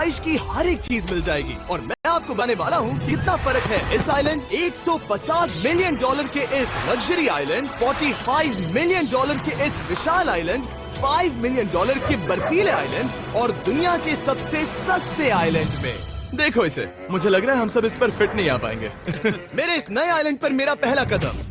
ख्वाहिश की हर एक चीज मिल जाएगी। और मैं आपको बताने वाला हूँ कितना फर्क है इस आइलैंड $150 मिलियन के इस लग्जरी आइलैंड, $45 मिलियन के इस विशाल आइलैंड, $5 मिलियन के बर्फीले आइलैंड और दुनिया के सबसे सस्ते आइलैंड में। देखो इसे, मुझे लग रहा है हम सब इस पर फिट नहीं आ पाएंगे। मेरे इस नए आइलैंड पर मेरा पहला कदम।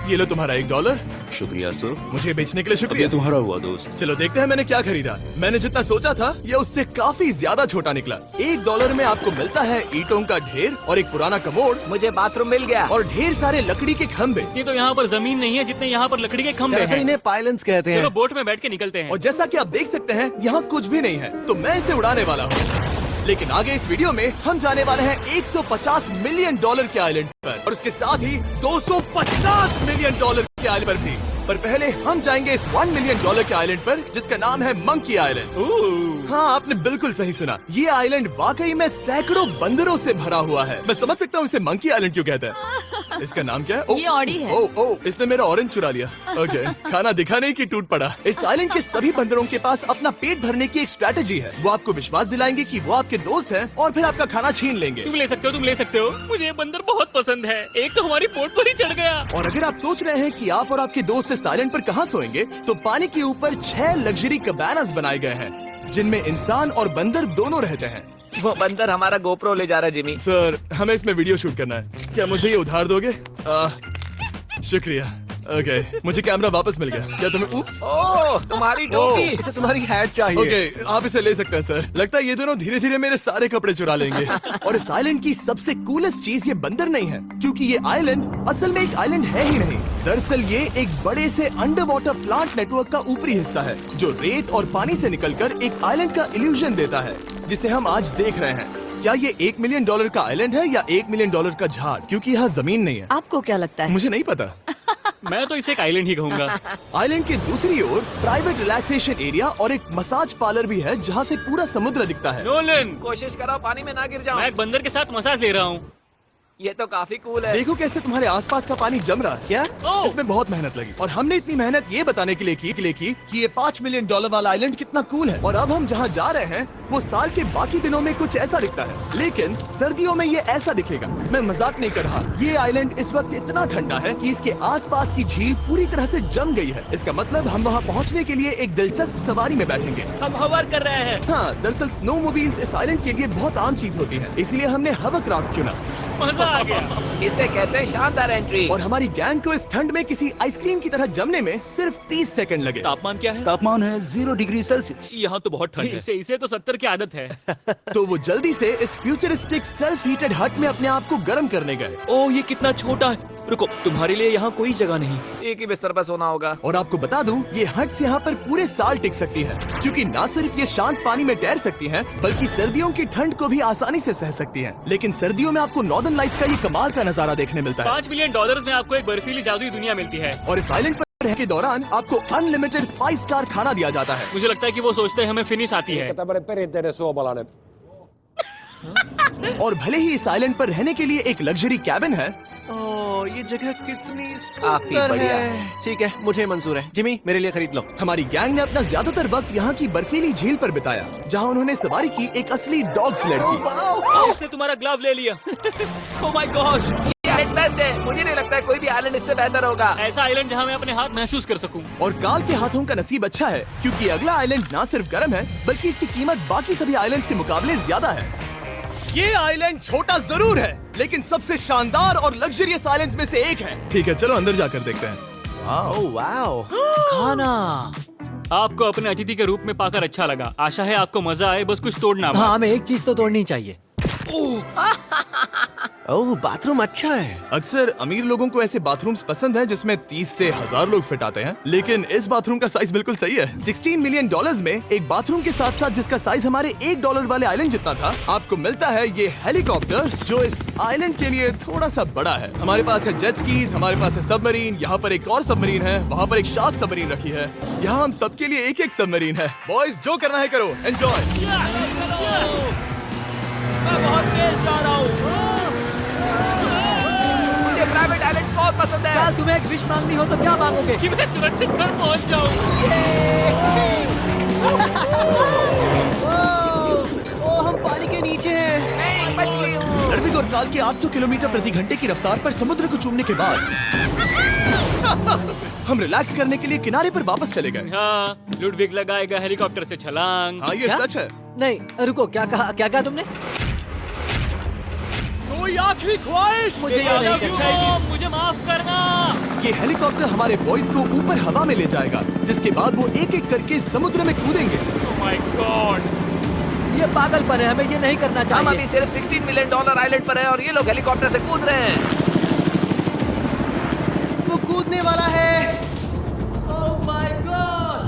ये लो तुम्हारा $1। शुक्रिया सर। मुझे बेचने के लिए शुक्रिया। ये तुम्हारा हुआ दोस्त। चलो देखते हैं मैंने क्या खरीदा। मैंने जितना सोचा था ये उससे काफी ज्यादा छोटा निकला। $1 में आपको मिलता है ईंटों का ढेर और एक पुराना कमोड। मुझे बाथरूम मिल गया और ढेर सारे लकड़ी के खम्भे। ये तो यहाँ पर जमीन नहीं है जितने यहाँ पर लकड़ी के खंभे हैं। इन्हें पाइलन्स कहते चलो हैं। बोट में बैठ के निकलते हैं। और जैसा कि आप देख सकते हैं यहाँ कुछ भी नहीं है, तो मैं इसे उड़ाने वाला हूँ। लेकिन आगे इस वीडियो में हम जाने वाले हैं $150 मिलियन के आइलैंड पर और उसके साथ ही $250 मिलियन के आइलैंड पर भी। पर पहले हम जाएंगे इस $1 मिलियन के आइलैंड पर जिसका नाम है मंकी आइलैंड। हाँ, आपने बिल्कुल सही सुना। ये आइलैंड वाकई में सैकड़ों बंदरों से भरा हुआ है। मैं समझ सकता हूँ इसे मंकी आइलैंड क्यों कहते हैं। इसका नाम क्या है? ये ऑडी है। ओ, इसने मेरा ऑरेंज चुरा लिया। ओके, खाना दिखा नहीं कि टूट पड़ा। इस आइलैंड के सभी बंदरों के पास अपना पेट भरने की एक स्ट्रैटेजी है। वो आपको विश्वास दिलाएंगे कि वो आपके दोस्त हैं और फिर आपका खाना छीन लेंगे। तुम ले सकते हो। मुझे ये बंदर बहुत पसंद है। एक तो हमारी बोट पर ही चढ़ गया। और अगर आप सोच रहे हैं कि आप और आपके दोस्त इस आइलैंड पर कहाँ सोएंगे, तो पानी के ऊपर 6 लग्जरी कबानास बनाए गए हैं जिनमें इंसान और बंदर दोनों रहते हैं। वो बंदर हमारा गोप्रो ले जा रहा है जिमी। सर, हमें इसमें वीडियो शूट करना है। क्या मुझे ये उधार दोगे? शुक्रिया। ओके, मुझे कैमरा वापस मिल गया। क्या तुम्हें ओह, तुम्हारी टोपी। इसे तुम्हारी हैट चाहिए। ओके, आप इसे ले सकते हैं सर। लगता है ये दोनों धीरे धीरे मेरे सारे कपड़े चुरा लेंगे। और इस आइलैंड की सबसे कूलेस्ट चीज ये बंदर नहीं है, क्योंकि ये आइलैंड असल में एक आइलैंड है ही नहीं। दरअसल ये एक बड़े से अंडर वाटर प्लांट नेटवर्क का ऊपरी हिस्सा है जो रेत और पानी से निकलकर एक आइलैंड का इल्यूजन देता है जिसे हम आज देख रहे हैं। क्या ये $1 मिलियन का आइलैंड है या $1 मिलियन का झाड़? क्योंकि यहाँ जमीन नहीं है। आपको क्या लगता है? मुझे नहीं पता। मैं तो इसे एक आइलैंड ही कहूँगा। आइलैंड के दूसरी ओर प्राइवेट रिलैक्सेशन एरिया और एक मसाज पार्लर भी है जहाँ से पूरा समुद्र दिखता है। नोलन, कोशिश करो पानी में ना गिर जाओ। मैं एक बंदर के साथ मसाज ले रहा हूँ। ये तो काफी कूल है। देखो कैसे तुम्हारे आसपास का पानी जम रहा है। क्या? इसमें बहुत मेहनत लगी और हमने इतनी मेहनत ये बताने के लिए की कि ये $5 मिलियन वाला आइलैंड कितना कूल है। और अब हम जहाँ जा रहे हैं वो साल के बाकी दिनों में कुछ ऐसा दिखता है, लेकिन सर्दियों में ये ऐसा दिखेगा। मैं मजाक नहीं कर रहा। ये आइलैंड इस वक्त इतना ठंडा है कि इसके आसपास की झील पूरी तरह से जम गई है। इसका मतलब हम वहाँ पहुँचने के लिए एक दिलचस्प सवारी में बैठेंगे। हम हवर कर रहे हैं। हाँ, दरअसल स्नो मोबाइल्स इस आइलैंड के लिए बहुत आम चीज होती है, इसलिए हमने हवरक्राफ्ट चुना। मजा आ गया। इसे कहते हैं शानदार एंट्री। और हमारी गैंग को इस ठंड में किसी आइसक्रीम की तरह जमने में सिर्फ 30 सेकंड लगे। तापमान क्या है? तापमान है 0 डिग्री सेल्सियस। यहाँ तो बहुत ठंड है। इसे तो 70 की आदत है। तो वो जल्दी से इस फ्यूचरिस्टिक सेल्फ हीटेड हट में अपने आप को गर्म करने गए। ओह, ये कितना छोटा है। रुको, तुम्हारे लिए यहाँ कोई जगह नहीं। एक ही बिस्तर पर सोना होगा। और आपको बता दूं, ये हट्स यहाँ पर पूरे साल टिक सकती है, क्योंकि न सिर्फ ये शांत पानी में तैर सकती हैं, बल्कि सर्दियों की ठंड को भी आसानी से सह सकती हैं। लेकिन सर्दियों में आपको नॉर्दर्न लाइट्स का ये कमाल का नजारा देखने मिलता है। $5 मिलियन में आपको एक बर्फीली जादुई दुनिया मिलती है। और इस आइलैंड पर रहने के दौरान आपको अनलिमिटेड 5 स्टार खाना दिया जाता है। मुझे लगता है कि वो सोचते हैं हमें फिनिश आती है। और भले ही इस आइलैंड पर रहने के लिए एक लग्जरी कैबिन है, ओह, ये जगह कितनी काफी सुंदर बढ़िया है। ठीक है, मुझे मंजूर है। जिमी, मेरे लिए खरीद लो। हमारी गैंग ने अपना ज्यादातर वक्त यहाँ की बर्फीली झील पर बिताया, जहाँ उन्होंने सवारी की एक असली डॉग स्लेड की। उसने तुम्हारा ग्लव ले लिया। ओह माय गॉश, ये आइलैंड बेस्ट है। मुझे नहीं लगता है कोई भी आइलैंड इससे बेहतर होगा। ऐसा आइलैंड जहाँ मैं अपने हाथ महसूस कर सकूं। और काल के हाथों का नसीब अच्छा है, क्योंकि अगला आइलैंड न सिर्फ गर्म है, बल्कि इसकी कीमत बाकी सभी आइलैंड्स के मुकाबले ज्यादा है। ये आइलैंड छोटा जरूर है, लेकिन सबसे शानदार और लग्जरियस आइलैंड्स में से एक है। ठीक है, चलो अंदर जाकर देखते हैं। ओह वाओ, खाना। आपको अपने अतिथि के रूप में पाकर अच्छा लगा। आशा है आपको मजा आए, बस कुछ तोड़ना। हाँ, हमें एक चीज तो तोड़नी चाहिए। ओह, बाथरूम अच्छा है। अक्सर अमीर लोगों को ऐसे बाथरूम्स पसंद हैं जिसमें 30 से 1000 लोग फिट आते हैं, लेकिन इस बाथरूम का साइज बिल्कुल सही है। $16 मिलियन में एक बाथरूम के साथ साथ जिसका साइज हमारे $1 वाले आइलैंड जितना था, आपको मिलता है ये हेलीकॉप्टर, जो इस आइलैंड के लिए थोड़ा सा बड़ा है। हमारे पास है जेट स्कीज, हमारे पास है सबमरीन, यहाँ पर एक और सबमरीन है, वहाँ पर एक शार्क सबमरीन रखी है। यहाँ हम सबके लिए एक एक सबमरीन है। बॉयज, जो करना है करो, एंजॉय। मैं बहुत तेज जा रहा हूँ। मुझे प्राइवेट आइलैंड्स बहुत पसंद है। यार, तुम्हें एक विश मांगनी हो तो क्या मांगोगे? कि मैं सुरक्षित घर पहुंच जाऊं। ओह, हम पानी हार्विक और काल के 800 किलोमीटर प्रति घंटे की रफ्तार पर समुद्र को चूमने के बाद हम रिलैक्स करने के लिए किनारे पर वापस चले गए। हाँ, लुडविग लगाएगा हेलीकॉप्टर से छलांग। हाँ, ये क्या? सच है। नहीं रुको, क्या कहा तुमने? कोई आखिरी ख्वाहिश? मुझे ये नहीं करना चाहिए। मुझे माफ करना। ये हेलीकॉप्टर हमारे बॉयज को ऊपर हवा में ले जाएगा, जिसके बाद वो एक एक करके समुद्र में कूदेंगे। Oh my God! ये पागलपन है, हमें ये नहीं करना हम अभी चाहिए। सिर्फ $16 मिलियन आइलैंड पर हैं और ये लोग हेलीकॉप्टर से कूद रहे हैं। वो कूदने वाला है। Oh my God!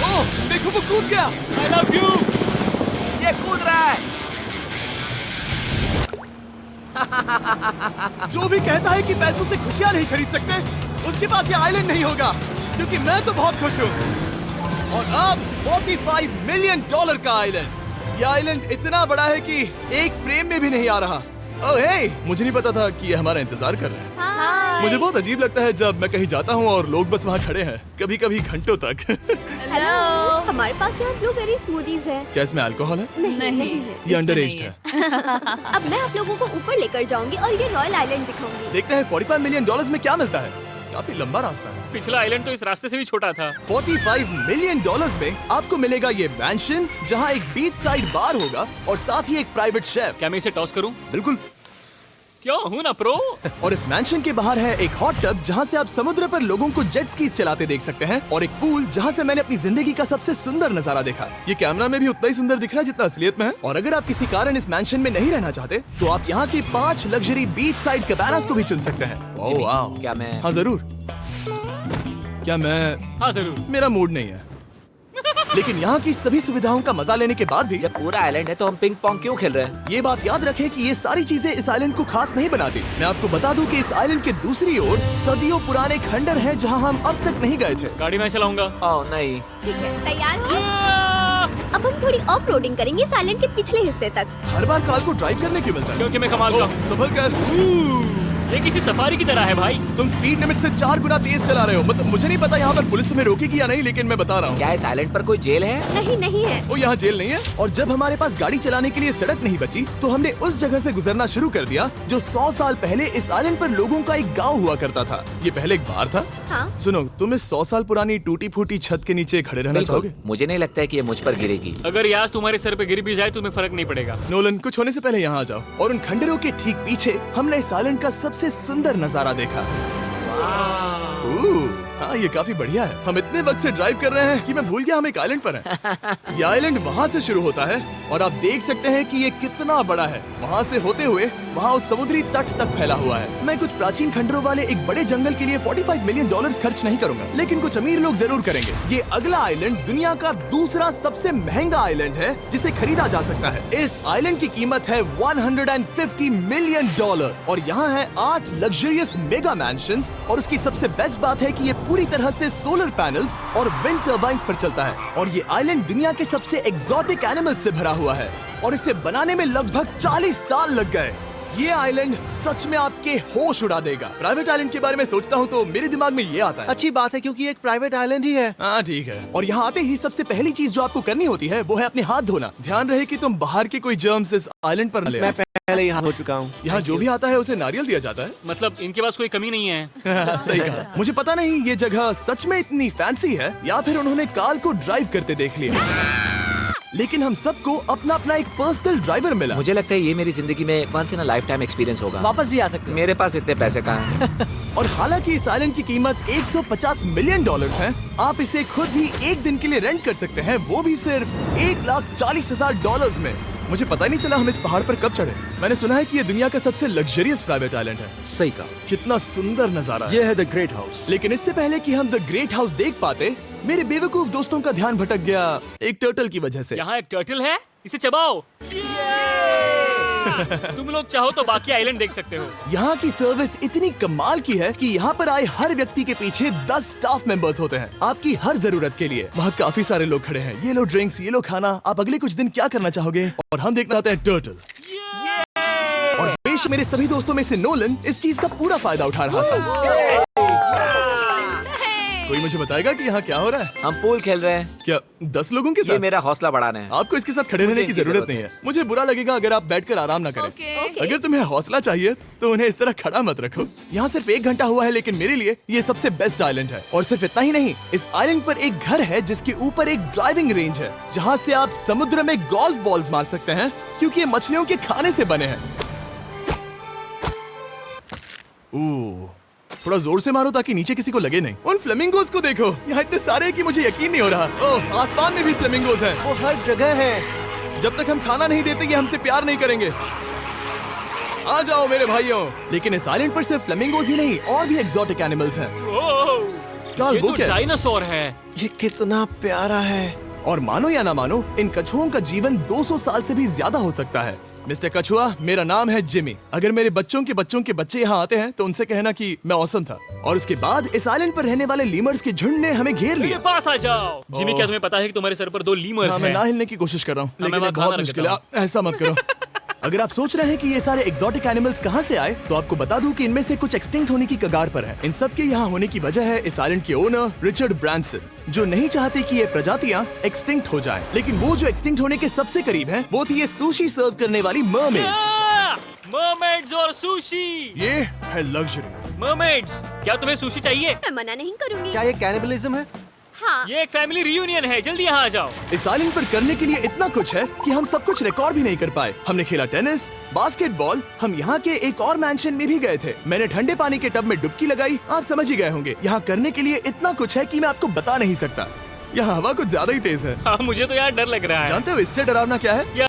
ओह, देखो वो कूद गया। I love you! ये कूद रहा है। जो भी कहता है कि पैसों से खुशियां नहीं खरीद सकते, उसके पास ये आइलैंड नहीं होगा, क्योंकि मैं तो बहुत खुश हूँ। और अब $45 मिलियन का आइलैंड। ये आइलैंड इतना बड़ा है कि एक फ्रेम में भी नहीं आ रहा। ओह हे, मुझे नहीं पता था कि ये हमारा इंतजार कर रहे हैं। मुझे बहुत अजीब लगता है जब मैं कहीं जाता हूँ और लोग बस वहाँ खड़े हैं, कभी कभी घंटों तक। हेलो, हमारे पास यहाँ ब्लूबेरी स्मूदीज है। क्या इसमें अल्कोहल है? नहीं ये अंडर एज्ड है। अब मैं आप लोगों को ऊपर लेकर जाऊंगी और ये रॉयल आइलैंड दिखाऊंगी। देखते हैं $45 मिलियन में क्या मिलता है। काफी लंबा रास्ता है। पिछला आइलैंड तो इस रास्ते से भी छोटा था। $45 मिलियन में आपको मिलेगा ये मैंशन, जहाँ एक बीच साइड बार होगा और साथ ही एक प्राइवेट शेफ। क्या मैं इसे टॉस करूं? बिल्कुल। क्यों, हूं ना प्रो। और इस मैंशन के बाहर है एक हॉट टब, जहाँ से आप समुद्र पर लोगों को जेट स्कीज चलाते देख सकते हैं, और एक पूल जहाँ से मैंने अपनी जिंदगी का सबसे सुंदर नजारा देखा। ये कैमरा में भी उतना ही सुंदर दिख रहा है जितना असलियत में है। और अगर आप किसी कारण इस मैंशन में नहीं रहना चाहते, तो आप यहाँ की 5 लग्जरी बीच साइड कैबानास को भी चुन सकते हैं। ओह वाह। क्या मैं हाँ जरूर। क्या मैं? हाँ जरूर। मेरा मूड नहीं है। लेकिन यहाँ की सभी सुविधाओं का मजा लेने के बाद भी जब पूरा आइलैंड है तो हम पिंग पोंग क्यों खेल रहे हैं? ये बात याद रखें कि ये सारी चीजें इस आइलैंड को खास नहीं बनाती। मैं आपको बता दूं कि इस आइलैंड के दूसरी ओर सदियों पुराने खंडर हैं, जहां हम अब तक नहीं गए थे। गाड़ी मैं चलाऊंगा। ओह नहीं। ठीक है, तैयार हो? अब हम थोड़ी ऑफ रोडिंग करेंगे इस आइलैंड के पिछले हिस्से तक। हर बार कार को ड्राइव करने क्यों मिलता है? क्योंकि मैं कमाल का ओह, हूं। संभल कर। ये किसी सफारी की तरह है भाई। तुम स्पीड लिमिट से 4 गुना तेज चला रहे हो। मतलब मुझे नहीं पता यहाँ पर पुलिस तुम्हें रोकेगी या नहीं, लेकिन मैं बता रहा हूँ। क्या इस आइलैंड पर कोई जेल है? नहीं है। वो यहाँ जेल नहीं है। और जब हमारे पास गाड़ी चलाने के लिए सड़क नहीं बची, तो हमने उस जगह से गुजरना शुरू कर दिया जो 100 साल पहले इस आइलैंड पर लोगों का एक गांव हुआ करता था। ये पहले एक बार था। हाँ। सुनो, तुम इस 100 साल पुरानी टूटी फूटी छत के नीचे खड़े रहना बिल्कुल। चाहोगे? मुझे नहीं लगता है कि ये मुझ पर गिरेगी। अगर ये आज तुम्हारे सर पे गिर भी जाए तुम्हें फर्क नहीं पड़ेगा। नोलन, कुछ होने से पहले यहाँ आ जाओ। और उन खंडरों के ठीक पीछे हमने इस आइलैंड का सबसे सुंदर नजारा देखा। हाँ, ये काफी बढ़िया है। हम इतने वक्त से ड्राइव कर रहे हैं कि मैं भूल गया हम एक आइलैंड पर हैं। ये आइलैंड वहाँ से शुरू होता है और आप देख सकते हैं कि ये कितना बड़ा है। वहाँ से होते हुए वहाँ उस समुद्री तट तक फैला हुआ है। मैं कुछ प्राचीन खंडरों वाले एक बड़े जंगल के लिए $45 मिलियन खर्च नहीं करूंगा, लेकिन कुछ अमीर लोग जरूर करेंगे। ये अगला आइलैंड दुनिया का दूसरा सबसे महंगा आइलैंड है जिसे खरीदा जा सकता है। इस आइलैंड की कीमत है $150 मिलियन और यहाँ है 8 लग्जरियस मेगा मैंशंस। और उसकी सबसे बेस्ट बात है कि ये पूरी तरह से सोलर पैनल्स और विंड टर्बाइन्स पर चलता है। और ये आइलैंड दुनिया के सबसे एक्सोटिक एनिमल्स से भरा हुआ है और इसे बनाने में लगभग 40 साल लग गए। ये आइलैंड सच में आपके होश उड़ा देगा। प्राइवेट आइलैंड के बारे में सोचता हूँ तो मेरे दिमाग में ये आता है। अच्छी बात है, क्योंकि एक प्राइवेट आइलैंड ही है। हाँ ठीक है। और यहाँ आते ही सबसे पहली चीज जो आपको करनी होती है वो है अपने हाथ धोना। ध्यान रहे कि तुम बाहर के कोई जर्म्स इस आइलैंड पर न ले आओ। मैं पहले यहाँ हो चुका हूँ। यहाँ जो भी आता है उसे नारियल दिया जाता है। मतलब इनके पास कोई कमी नहीं है। सही कहा। मुझे पता नहीं ये जगह सच में इतनी फैंसी है या फिर उन्होंने कार को ड्राइव करते देख लिया, लेकिन हम सबको अपना अपना एक पर्सनल ड्राइवर मिला। मुझे लगता है ये मेरी जिंदगी में once in a lifetime experience होगा। वापस भी आ सकते हो। मेरे पास इतने पैसे कहाँ हैं? और हालांकि इस आइलैंड की कीमत $150 मिलियन है, आप इसे खुद भी एक दिन के लिए रेंट कर सकते हैं, वो भी सिर्फ $1,40,000 में। मुझे पता ही नहीं चला हम इस पहाड़ पर कब चढ़े। मैंने सुना है कि ये दुनिया का सबसे लग्जरियस प्राइवेट आइलैंड है। सही कहा। कितना सुंदर नजारा है। ये है द ग्रेट हाउस। लेकिन इससे पहले कि हम द ग्रेट हाउस देख पाते, मेरे बेवकूफ दोस्तों का ध्यान भटक गया एक टर्टल की वजह से। यहाँ एक टर्टल है, इसे चबाओ। तुम लोग चाहो तो बाकी आइलैंड देख सकते हो। यहाँ की सर्विस इतनी कमाल की है कि यहाँ पर आए हर व्यक्ति के पीछे 10 स्टाफ मेंबर्स होते हैं आपकी हर जरूरत के लिए। वहाँ काफी सारे लोग खड़े हैं। ये लो ड्रिंक्स, ये लो खाना। आप अगले कुछ दिन क्या करना चाहोगे? और हम देखना चाहते हैं टर्टल। और बेशक मेरे सभी दोस्तों में से नोलन इस चीज का पूरा फायदा उठा रहा था। कोई मुझे बताएगा कि यहाँ क्या हो रहा है? हम पूल खेल रहे हैं। क्या 10 लोगों के ये साथ? मेरा हौसला बढ़ाना है। आपको इसके साथ खड़े रहने की इनकी जरूरत जरूरत नहीं है। मुझे बुरा लगेगा अगर आप बैठकर आराम ना करें। ओके। अगर तुम्हें हौसला चाहिए तो उन्हें इस तरह खड़ा मत रखो। यहाँ सिर्फ 1 घंटा हुआ है, लेकिन मेरे लिए ये सबसे बेस्ट आइलैंड है। और सिर्फ इतना ही नहीं, इस आइलैंड पर एक घर है जिसके ऊपर एक ड्राइविंग रेंज है, जहाँ से आप समुद्र में गोल्फ बॉल्स मार सकते हैं, क्योंकि ये मछलियों के खाने से बने हैं। थोड़ा जोर से मारो ताकि नीचे किसी को लगे नहीं। उन फ्लेमिंगोज को देखो, यहाँ इतने सारे हैं कि मुझे यकीन नहीं हो रहा। ओह, आसमान में भी फ्लेमिंगोज हैं। वो हर जगह है। जब तक हम खाना नहीं देते ये हमसे प्यार नहीं करेंगे। आ जाओ मेरे भाइयों। लेकिन इस आइलैंड पर सिर्फ फ्लेमिंगोज ही नहीं, और भी एक्सोटिक एनिमल्स हैं। ये वो तो क्या है? डायनासोर है। ये कितना प्यारा है। और मानो या ना मानो, इन कछुओं का जीवन 200 साल से भी ज्यादा हो सकता है। मिस्टर कछुआ, मेरा नाम है जिमी। अगर मेरे बच्चों के बच्चे यहाँ आते हैं तो उनसे कहना कि मैं औसम था। और उसके बाद इस आइलैंड पर रहने वाले लीमर्स के झुंड ने हमें घेर मेरे लिया। पास आ जाओ। जिमी, क्या तुम्हें पता है कि तुम्हारे सर पर 2 लीमर्स हाँ, मैं हैं? ना हिलने की कोशिश कर रहा हूँ, मैं लेकिन ये वहाँ बहुत खाना मुश्किल है। रखता ऐसा मत करो। अगर आप सोच रहे हैं कि ये सारे एक्सोटिक एनिमल्स कहाँ से आए, तो आपको बता दूं कि इनमें से कुछ एक्सटिंक्ट होने की कगार पर हैं। इन सब के यहाँ होने की वजह है इस आइलैंड के ओनर रिचर्ड ब्रांसन, जो नहीं चाहते कि ये प्रजातियाँ एक्सटिंक्ट हो जाएं। लेकिन वो जो एक्सटिंक्ट होने के सबसे करीब हैं, वो थी ये सुशी सर्व करने वाली मरमेड्स। मरमेड्स और सुशी। ये है लग्जरी। मरमेड्स, क्या तुम्हें सुशी चाहिए? मैं मना नहीं करूंगी। क्या ये कैनिबलिज्म है? हाँ। ये एक फैमिली रियूनियन है, जल्दी यहाँ आ जाओ। इस आइलैंड पर करने के लिए इतना कुछ है कि हम सब कुछ रिकॉर्ड भी नहीं कर पाए। हमने खेला टेनिस, बास्केटबॉल, हम यहाँ के एक और मैंशन में भी गए थे। मैंने ठंडे पानी के टब में डुबकी लगाई, आप समझ ही गए होंगे। यहाँ करने के लिए इतना कुछ है कि मैं आपको बता नहीं सकता। यहाँ हवा कुछ ज्यादा ही तेज है। हाँ, मुझे तो यार डर लग रहा है। जानते हो इससे डरावना क्या है? क्या?